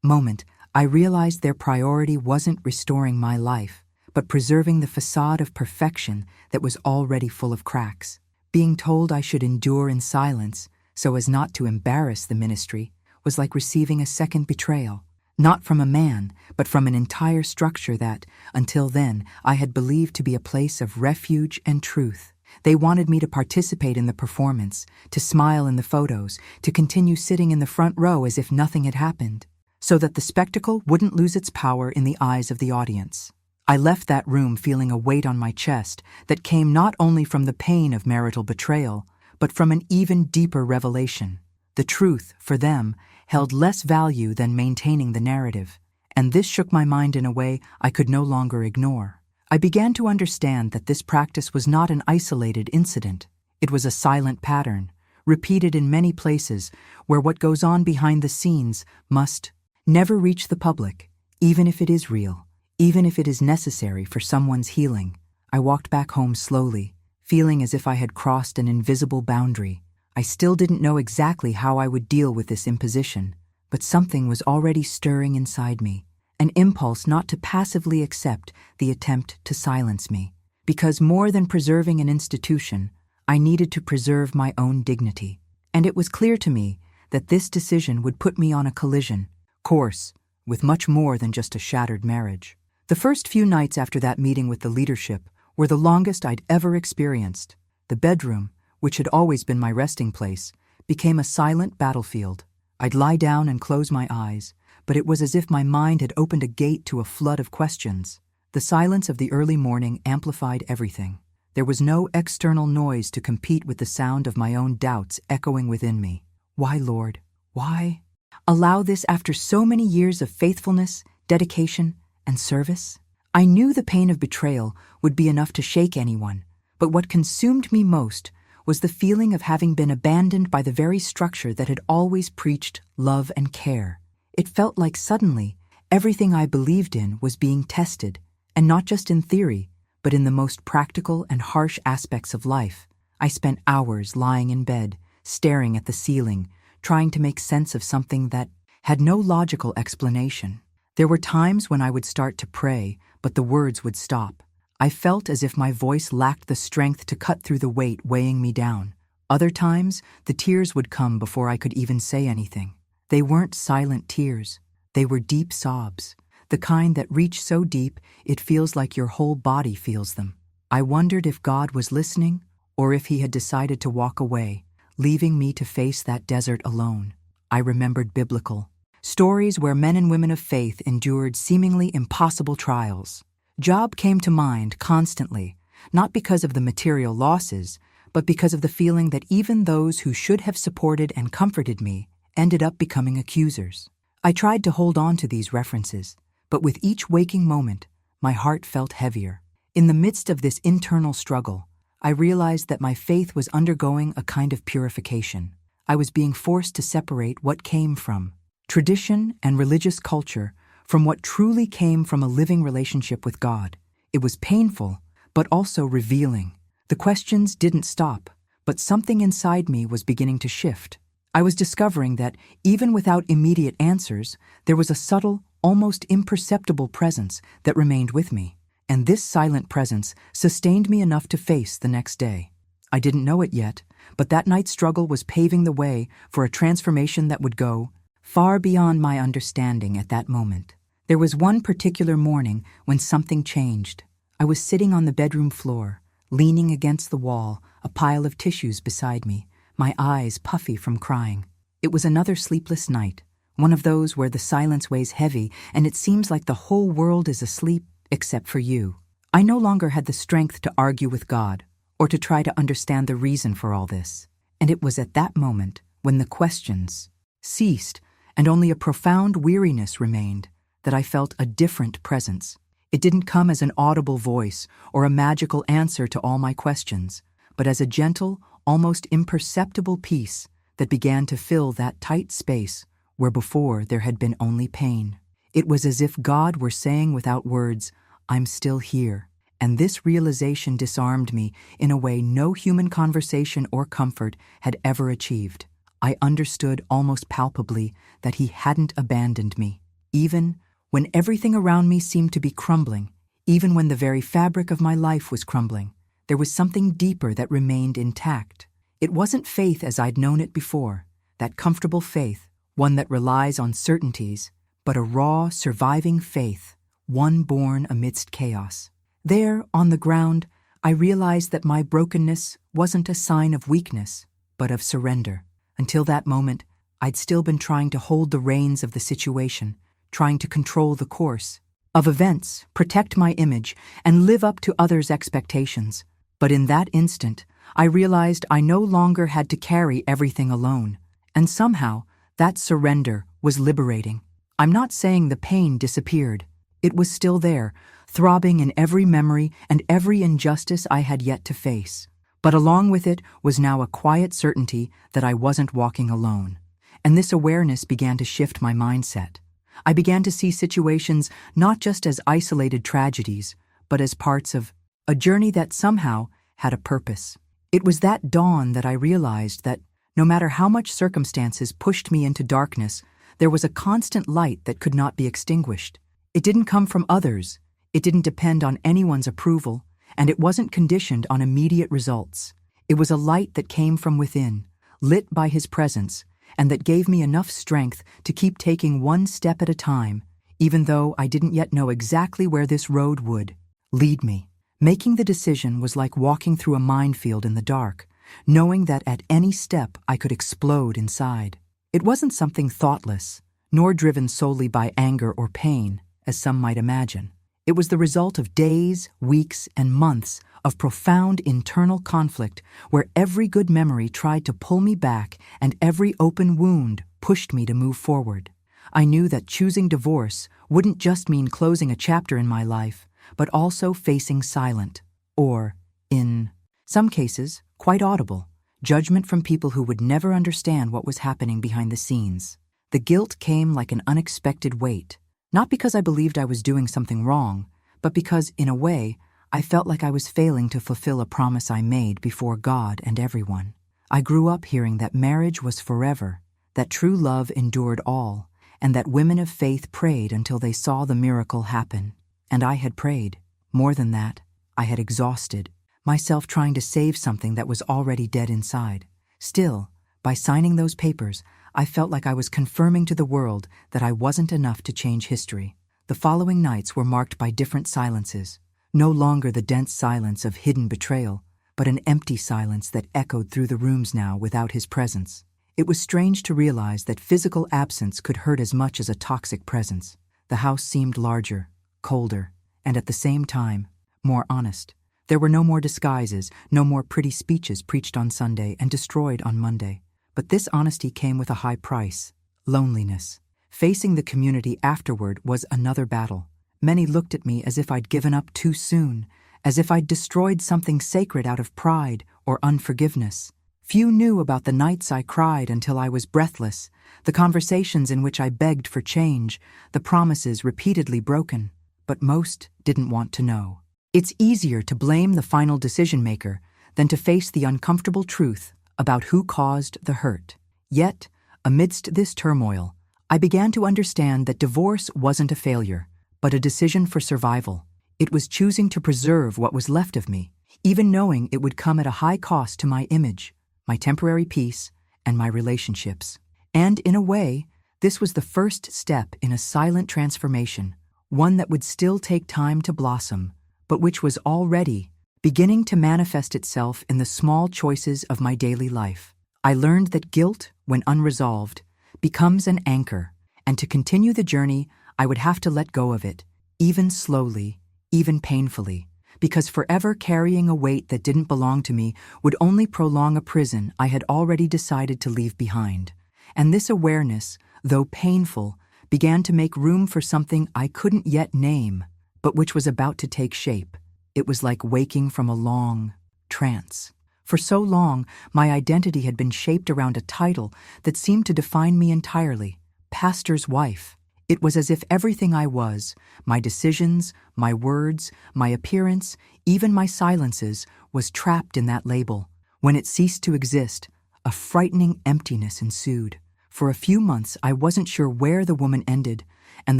moment, I realized their priority wasn't restoring my life, but preserving the facade of perfection that was already full of cracks. Being told I should endure in silence so as not to embarrass the ministry was like receiving a second betrayal, not from a man, but from an entire structure that, until then, I had believed to be a place of refuge and truth. They wanted me to participate in the performance, to smile in the photos, to continue sitting in the front row as if nothing had happened, so that the spectacle wouldn't lose its power in the eyes of the audience. I left that room feeling a weight on my chest that came not only from the pain of marital betrayal, but from an even deeper revelation. The truth, for them, held less value than maintaining the narrative, and this shook my mind in a way I could no longer ignore. I began to understand that this practice was not an isolated incident. It was a silent pattern, repeated in many places, where what goes on behind the scenes must never reach the public, even if it is real, even if it is necessary for someone's healing. I walked back home slowly, feeling as if I had crossed an invisible boundary. I still didn't know exactly how I would deal with this imposition, but something was already stirring inside me, an impulse not to passively accept the attempt to silence me. Because more than preserving an institution, I needed to preserve my own dignity. And it was clear to me that this decision would put me on a collision course with much more than just a shattered marriage. The first few nights after that meeting with the leadership were the longest I'd ever experienced. The bedroom, which had always been my resting place, became a silent battlefield. I'd lie down and close my eyes, but it was as if my mind had opened a gate to a flood of questions. The silence of the early morning amplified everything. There was no external noise to compete with the sound of my own doubts echoing within me. Why, Lord? Why allow this after so many years of faithfulness, dedication, and service? I knew the pain of betrayal would be enough to shake anyone, but what consumed me most was the feeling of having been abandoned by the very structure that had always preached love and care. It felt like suddenly everything I believed in was being tested, and not just in theory, but in the most practical and harsh aspects of life. I spent hours lying in bed, staring at the ceiling, trying to make sense of something that had no logical explanation. There were times when I would start to pray, but the words would stop. I felt as if my voice lacked the strength to cut through the weight weighing me down. Other times, the tears would come before I could even say anything. They weren't silent tears. They were deep sobs, the kind that reach so deep it feels like your whole body feels them. I wondered if God was listening, or if he had decided to walk away, leaving me to face that desert alone. I remembered biblical stories where men and women of faith endured seemingly impossible trials. Job came to mind constantly, not because of the material losses, but because of the feeling that even those who should have supported and comforted me ended up becoming accusers. I tried to hold on to these references, but with each waking moment, my heart felt heavier. In the midst of this internal struggle, I realized that my faith was undergoing a kind of purification. I was being forced to separate what came from tradition and religious culture from what truly came from a living relationship with God. It was painful, but also revealing. The questions didn't stop, but something inside me was beginning to shift. I was discovering that, even without immediate answers, there was a subtle, almost imperceptible presence that remained with me. And this silent presence sustained me enough to face the next day. I didn't know it yet, but that night's struggle was paving the way for a transformation that would go far beyond my understanding at that moment. There was one particular morning when something changed. I was sitting on the bedroom floor, leaning against the wall, a pile of tissues beside me, my eyes puffy from crying. It was another sleepless night, one of those where the silence weighs heavy and it seems like the whole world is asleep except for you. I no longer had the strength to argue with God or to try to understand the reason for all this. And it was at that moment, when the questions ceased and only a profound weariness remained, that I felt a different presence. It didn't come as an audible voice or a magical answer to all my questions, but as a gentle, almost imperceptible peace that began to fill that tight space where before there had been only pain. It was as if God were saying without words, "I'm still here." And this realization disarmed me in a way no human conversation or comfort had ever achieved. I understood almost palpably that he hadn't abandoned me. even when everything around me seemed to be crumbling, even when the very fabric of my life was crumbling. There was something deeper that remained intact. It wasn't faith as I'd known it before, that comfortable faith, one that relies on certainties, but a raw, surviving faith, one born amidst chaos. There, on the ground, I realized that my brokenness wasn't a sign of weakness, but of surrender. Until that moment, I'd still been trying to hold the reins of the situation, trying to control the course of events, protect my image, and live up to others' expectations. But in that instant, I realized I no longer had to carry everything alone, and somehow, that surrender was liberating. I'm not saying the pain disappeared. It was still there, throbbing in every memory and every injustice I had yet to face. But along with it was now a quiet certainty that I wasn't walking alone. And this awareness began to shift my mindset. I began to see situations not just as isolated tragedies, but as parts of a journey that somehow had a purpose. It was that dawn that I realized that no matter how much circumstances pushed me into darkness, there was a constant light that could not be extinguished. It didn't come from others, it didn't depend on anyone's approval, and it wasn't conditioned on immediate results. It was a light that came from within, lit by His presence, and that gave me enough strength to keep taking one step at a time, even though I didn't yet know exactly where this road would lead me. Making the decision was like walking through a minefield in the dark, knowing that at any step I could explode inside. It wasn't something thoughtless, nor driven solely by anger or pain, as some might imagine. It was the result of days, weeks, and months of profound internal conflict where every good memory tried to pull me back and every open wound pushed me to move forward. I knew that choosing divorce wouldn't just mean closing a chapter in my life, but also facing silent, or, in some cases, quite audible, judgment from people who would never understand what was happening behind the scenes. The guilt came like an unexpected weight, not because I believed I was doing something wrong, but because, in a way, I felt like I was failing to fulfill a promise I made before God and everyone. I grew up hearing that marriage was forever, that true love endured all, and that women of faith prayed until they saw the miracle happen. And I had prayed. More than that, I had exhausted myself trying to save something that was already dead inside. Still, by signing those papers, I felt like I was confirming to the world that I wasn't enough to change history. The following nights were marked by different silences, no longer the dense silence of hidden betrayal, but an empty silence that echoed through the rooms now without His presence. It was strange to realize that physical absence could hurt as much as a toxic presence. The house seemed larger, colder, and at the same time, more honest. There were no more disguises, no more pretty speeches preached on Sunday and destroyed on Monday. But this honesty came with a high price: loneliness. Facing the community afterward was another battle. Many looked at me as if I'd given up too soon, as if I'd destroyed something sacred out of pride or unforgiveness. Few knew about the nights I cried until I was breathless, the conversations in which I begged for change, the promises repeatedly broken. But most didn't want to know. It's easier to blame the final decision-maker than to face the uncomfortable truth about who caused the hurt. Yet, amidst this turmoil, I began to understand that divorce wasn't a failure, but a decision for survival. It was choosing to preserve what was left of me, even knowing it would come at a high cost to my image, my temporary peace, and my relationships. And in a way, this was the first step in a silent transformation, one that would still take time to blossom, but which was already beginning to manifest itself in the small choices of my daily life. I learned that guilt, when unresolved, becomes an anchor, and to continue the journey, I would have to let go of it, even slowly, even painfully, because forever carrying a weight that didn't belong to me would only prolong a prison I had already decided to leave behind. And this awareness, though painful, began to make room for something I couldn't yet name, but which was about to take shape. It was like waking from a long trance. For so long, my identity had been shaped around a title that seemed to define me entirely: pastor's wife. It was as if everything I was, my decisions, my words, my appearance, even my silences, was trapped in that label. When it ceased to exist, a frightening emptiness ensued. For a few months, I wasn't sure where the woman ended, and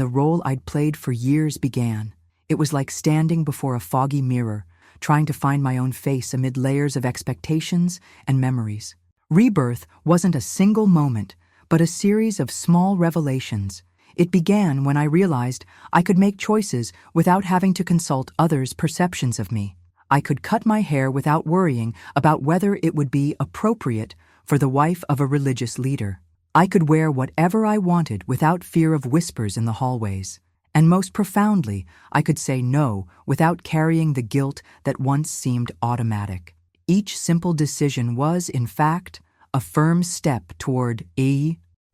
the role I'd played for years began. It was like standing before a foggy mirror, trying to find my own face amid layers of expectations and memories. Rebirth wasn't a single moment, but a series of small revelations. It began when I realized I could make choices without having to consult others' perceptions of me. I could cut my hair without worrying about whether it would be appropriate for the wife of a religious leader. I could wear whatever I wanted without fear of whispers in the hallways. And most profoundly, I could say no without carrying the guilt that once seemed automatic. Each simple decision was, in fact, a firm step toward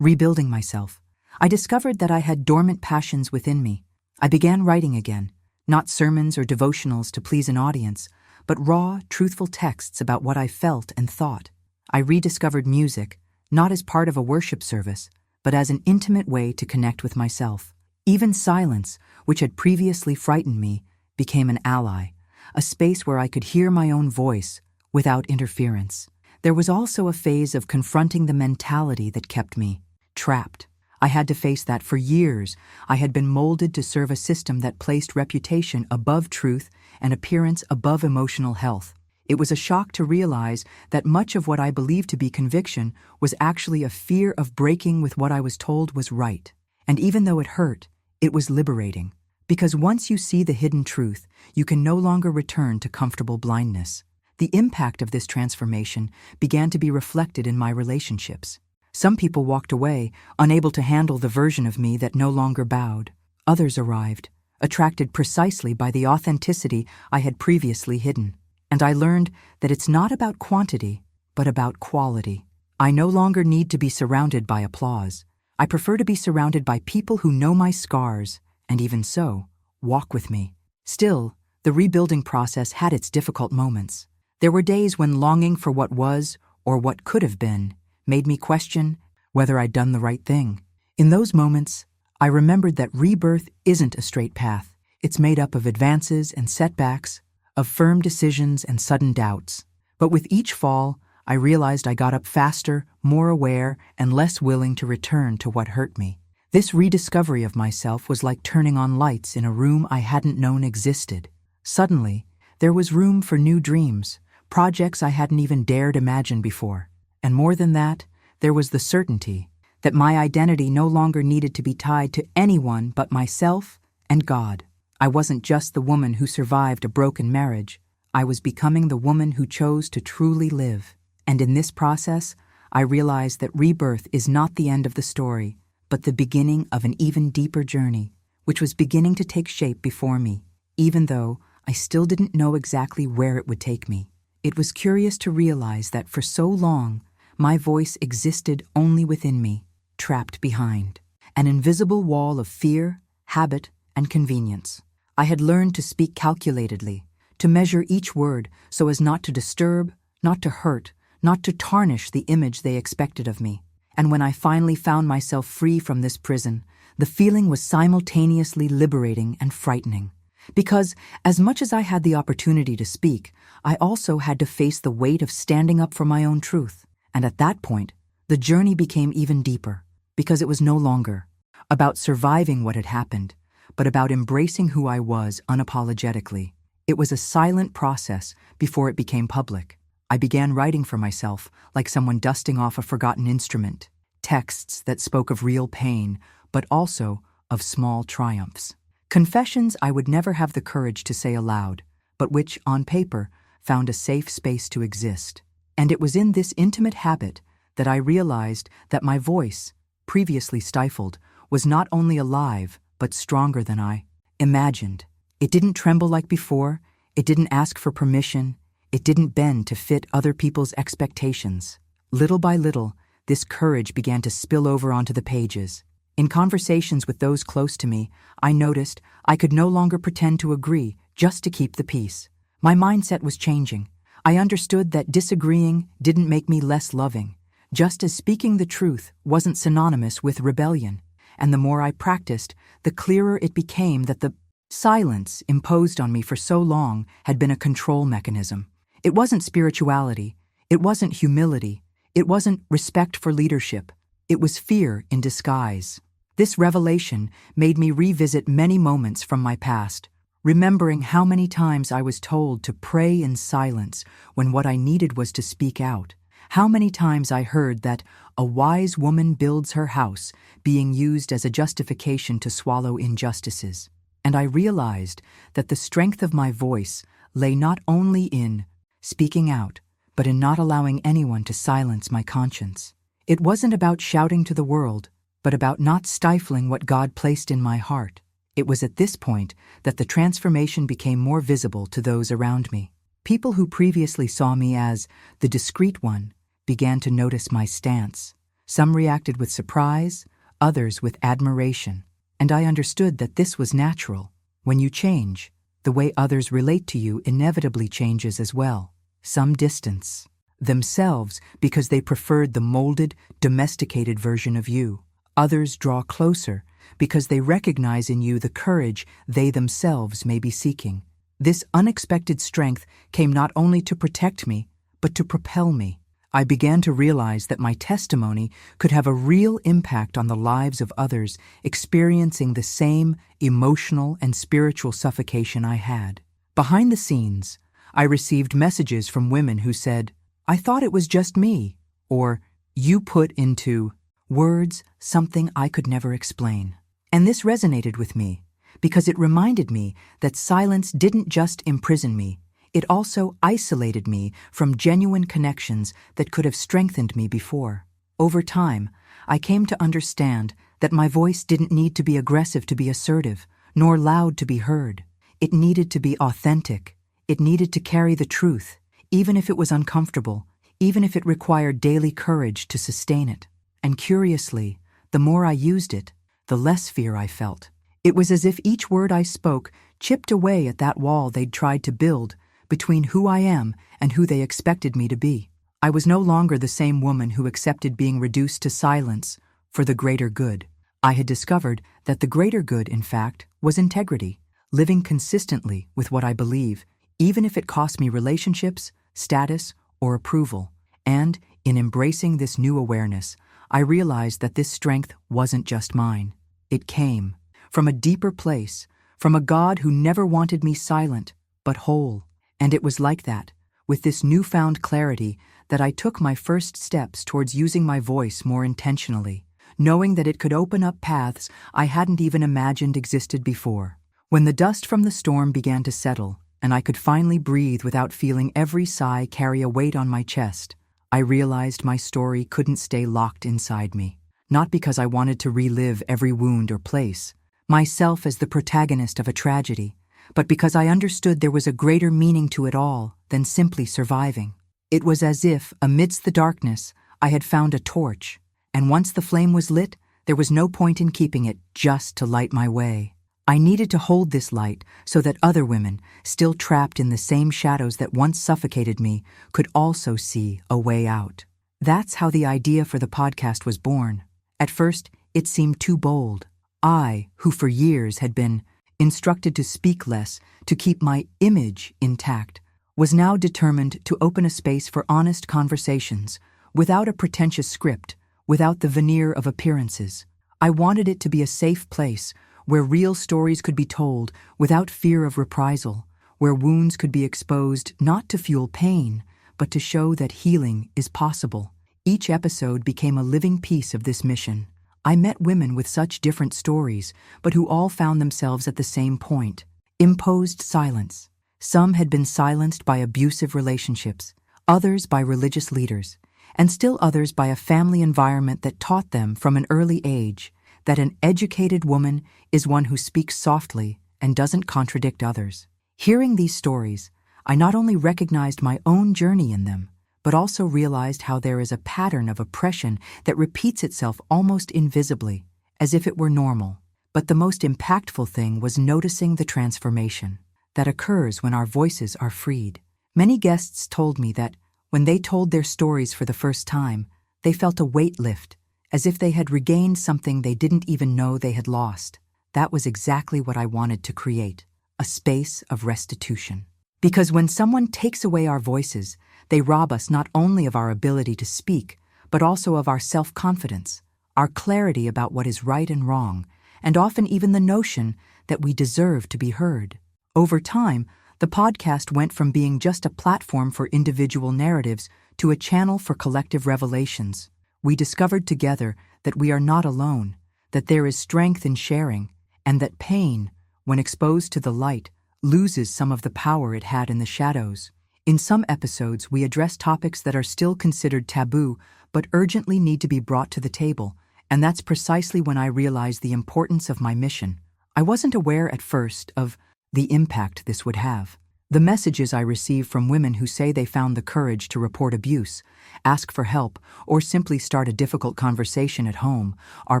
rebuilding myself. I discovered that I had dormant passions within me. I began writing again, not sermons or devotionals to please an audience, but raw, truthful texts about what I felt and thought. I rediscovered music, not as part of a worship service, but as an intimate way to connect with myself. Even silence, which had previously frightened me, became an ally, a space where I could hear my own voice without interference. There was also a phase of confronting the mentality that kept me trapped. I had to face that for years. I had been molded to serve a system that placed reputation above truth and appearance above emotional health. It was a shock to realize that much of what I believed to be conviction was actually a fear of breaking with what I was told was right. And even though it hurt, it was liberating. Because once you see the hidden truth, you can no longer return to comfortable blindness. The impact of this transformation began to be reflected in my relationships. Some people walked away, unable to handle the version of me that no longer bowed. Others arrived, attracted precisely by the authenticity I had previously hidden. And I learned that it's not about quantity, but about quality. I no longer need to be surrounded by applause. I prefer to be surrounded by people who know my scars, and even so, walk with me. Still, the rebuilding process had its difficult moments. There were days when longing for what was, or what could have been, made me question whether I'd done the right thing. In those moments, I remembered that rebirth isn't a straight path. It's made up of advances and setbacks, of firm decisions and sudden doubts. But with each fall, I realized I got up faster, more aware, and less willing to return to what hurt me. This rediscovery of myself was like turning on lights in a room I hadn't known existed. Suddenly, there was room for new dreams, projects I hadn't even dared imagine before. And more than that, there was the certainty that my identity no longer needed to be tied to anyone but myself and God. I wasn't just the woman who survived a broken marriage. I was becoming the woman who chose to truly live. And in this process, I realized that rebirth is not the end of the story, but the beginning of an even deeper journey, which was beginning to take shape before me, even though I still didn't know exactly where it would take me. It was curious to realize that for so long, my voice existed only within me, trapped behind an invisible wall of fear, habit, and convenience. I had learned to speak calculatedly, to measure each word so as not to disturb, not to hurt, not to tarnish the image they expected of me. And when I finally found myself free from this prison, the feeling was simultaneously liberating and frightening. Because as much as I had the opportunity to speak, I also had to face the weight of standing up for my own truth. And at that point, the journey became even deeper, because it was no longer about surviving what had happened, but about embracing who I was unapologetically. It was a silent process before it became public. I began writing for myself like someone dusting off a forgotten instrument, texts that spoke of real pain, but also of small triumphs. Confessions I would never have the courage to say aloud, but which, on paper, found a safe space to exist. And it was in this intimate habit that I realized that my voice, previously stifled, was not only alive, but stronger than I imagined. It didn't tremble like before, it didn't ask for permission, it didn't bend to fit other people's expectations. Little by little, this courage began to spill over onto the pages. In conversations with those close to me, I noticed I could no longer pretend to agree just to keep the peace. My mindset was changing. I understood that disagreeing didn't make me less loving, just as speaking the truth wasn't synonymous with rebellion. And the more I practiced, the clearer it became that the silence imposed on me for so long had been a control mechanism. It wasn't spirituality, it wasn't humility, it wasn't respect for leadership, it was fear in disguise. This revelation made me revisit many moments from my past, remembering how many times I was told to pray in silence when what I needed was to speak out. How many times I heard that a wise woman builds her house being used as a justification to swallow injustices. And I realized that the strength of my voice lay not only in speaking out, but in not allowing anyone to silence my conscience. It wasn't about shouting to the world, but about not stifling what God placed in my heart. It was at this point that the transformation became more visible to those around me. People who previously saw me as the discreet one began to notice my stance. Some reacted with surprise, others with admiration. And I understood that this was natural. When you change, the way others relate to you inevitably changes as well. Some distance themselves because they preferred the molded, domesticated version of you. Others draw closer because they recognize in you the courage they themselves may be seeking. This unexpected strength came not only to protect me, but to propel me. I began to realize that my testimony could have a real impact on the lives of others experiencing the same emotional and spiritual suffocation I had. Behind the scenes, I received messages from women who said, "I thought it was just me," or "You put into words something I could never explain." And this resonated with me because it reminded me that silence didn't just imprison me, it also isolated me from genuine connections that could have strengthened me before. Over time, I came to understand that my voice didn't need to be aggressive to be assertive, nor loud to be heard. It needed to be authentic. It needed to carry the truth, even if it was uncomfortable, even if it required daily courage to sustain it. And curiously, the more I used it, the less fear I felt. It was as if each word I spoke chipped away at that wall they'd tried to build between who I am and who they expected me to be. I was no longer the same woman who accepted being reduced to silence for the greater good. I had discovered that the greater good, in fact, was integrity, living consistently with what I believe, even if it cost me relationships, status, or approval. And, in embracing this new awareness, I realized that this strength wasn't just mine. It came from a deeper place, from a God who never wanted me silent, but whole. And it was like that, with this newfound clarity, that I took my first steps towards using my voice more intentionally, knowing that it could open up paths I hadn't even imagined existed before. When the dust from the storm began to settle, and I could finally breathe without feeling every sigh carry a weight on my chest, I realized my story couldn't stay locked inside me. Not because I wanted to relive every wound or place, myself as the protagonist of a tragedy, but because I understood there was a greater meaning to it all than simply surviving. It was as if, amidst the darkness, I had found a torch, and once the flame was lit, there was no point in keeping it just to light my way. I needed to hold this light so that other women, still trapped in the same shadows that once suffocated me, could also see a way out. That's how the idea for the podcast was born. At first, it seemed too bold. I, who for years had been instructed to speak less, to keep my image intact, was now determined to open a space for honest conversations, without a pretentious script, without the veneer of appearances. I wanted it to be a safe place, where real stories could be told without fear of reprisal, where wounds could be exposed not to fuel pain, but to show that healing is possible. Each episode became a living piece of this mission. I met women with such different stories, but who all found themselves at the same point: imposed silence. Some had been silenced by abusive relationships, others by religious leaders, and still others by a family environment that taught them from an early age that an educated woman is one who speaks softly and doesn't contradict others. Hearing these stories, I not only recognized my own journey in them, but also realized how there is a pattern of oppression that repeats itself almost invisibly, as if it were normal. But the most impactful thing was noticing the transformation that occurs when our voices are freed. Many guests told me that when they told their stories for the first time, they felt a weight lift, as if they had regained something they didn't even know they had lost. That was exactly what I wanted to create, a space of restitution. Because when someone takes away our voices, they rob us not only of our ability to speak, but also of our self-confidence, our clarity about what is right and wrong, and often even the notion that we deserve to be heard. Over time, the podcast went from being just a platform for individual narratives to a channel for collective revelations. We discovered together that we are not alone, that there is strength in sharing, and that pain, when exposed to the light, loses some of the power it had in the shadows. In some episodes, we address topics that are still considered taboo but urgently need to be brought to the table, and that's precisely when I realized the importance of my mission. I wasn't aware at first of the impact this would have. The messages I receive from women who say they found the courage to report abuse, ask for help, or simply start a difficult conversation at home are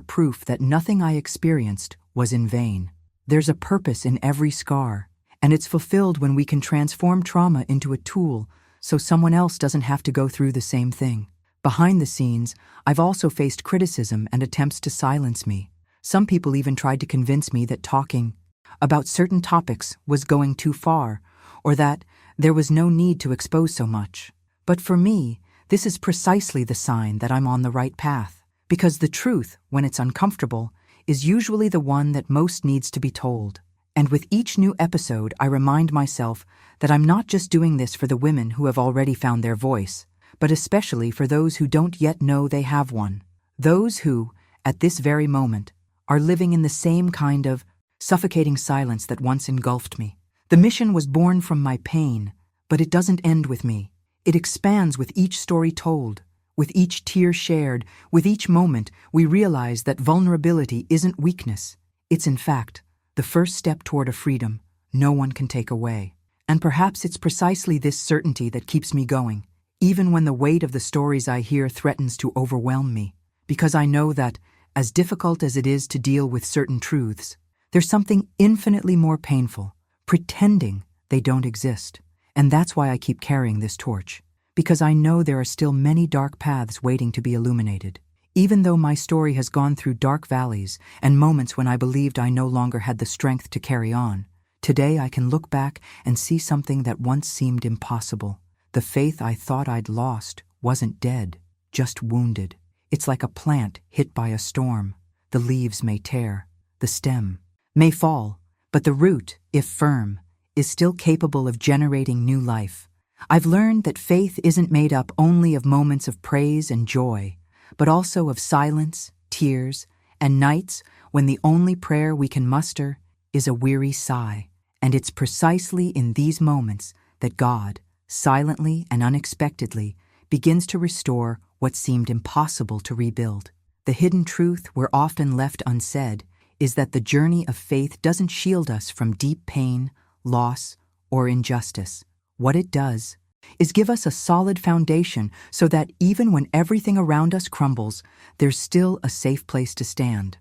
proof that nothing I experienced was in vain. There's a purpose in every scar, and it's fulfilled when we can transform trauma into a tool so someone else doesn't have to go through the same thing. Behind the scenes, I've also faced criticism and attempts to silence me. Some people even tried to convince me that talking about certain topics was going too far, or that there was no need to expose so much. But for me, this is precisely the sign that I'm on the right path, because the truth, when it's uncomfortable, is usually the one that most needs to be told. And with each new episode, I remind myself that I'm not just doing this for the women who have already found their voice, but especially for those who don't yet know they have one. Those who, at this very moment, are living in the same kind of suffocating silence that once engulfed me. The mission was born from my pain, but it doesn't end with me. It expands with each story told, with each tear shared, with each moment we realize that vulnerability isn't weakness. It's in fact the first step toward a freedom no one can take away. And perhaps it's precisely this certainty that keeps me going, even when the weight of the stories I hear threatens to overwhelm me, because I know that, as difficult as it is to deal with certain truths, there's something infinitely more painful, pretending they don't exist. And that's why I keep carrying this torch, because I know there are still many dark paths waiting to be illuminated. Even though my story has gone through dark valleys and moments when I believed I no longer had the strength to carry on, today I can look back and see something that once seemed impossible. The faith I thought I'd lost wasn't dead, just wounded. It's like a plant hit by a storm. The leaves may tear, the stem may fall, but the root, if firm, is still capable of generating new life. I've learned that faith isn't made up only of moments of praise and joy, but also of silence, tears, and nights when the only prayer we can muster is a weary sigh. And it's precisely in these moments that God, silently and unexpectedly, begins to restore what seemed impossible to rebuild. The hidden truth we're often left unsaid is that the journey of faith doesn't shield us from deep pain, loss, or injustice. What it does is give us a solid foundation so that even when everything around us crumbles, there's still a safe place to stand.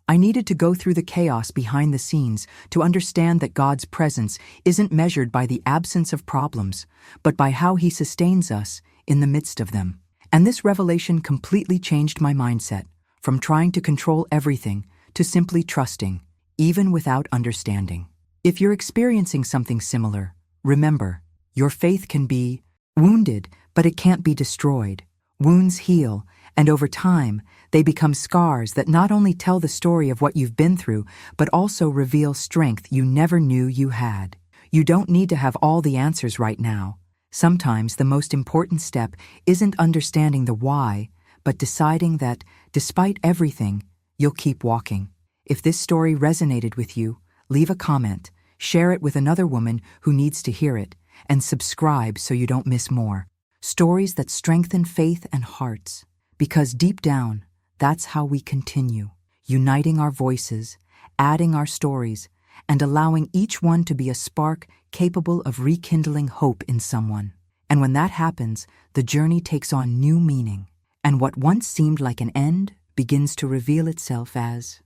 I needed to go through the chaos behind the scenes to understand that God's presence isn't measured by the absence of problems, but by how He sustains us in the midst of them. And this revelation completely changed my mindset, from trying to control everything to simply trusting, even without understanding. If you're experiencing something similar, remember, your faith can be wounded, but it can't be destroyed. Wounds heal, and over time, they become scars that not only tell the story of what you've been through, but also reveal strength you never knew you had. You don't need to have all the answers right now. Sometimes the most important step isn't understanding the why, but deciding that, despite everything, you'll keep walking. If this story resonated with you, leave a comment, share it with another woman who needs to hear it, and subscribe so you don't miss more. Stories that strengthen faith and hearts. Because deep down, that's how we continue, uniting our voices, adding our stories, and allowing each one to be a spark capable of rekindling hope in someone. And when that happens, the journey takes on new meaning, and what once seemed like an end begins to reveal itself as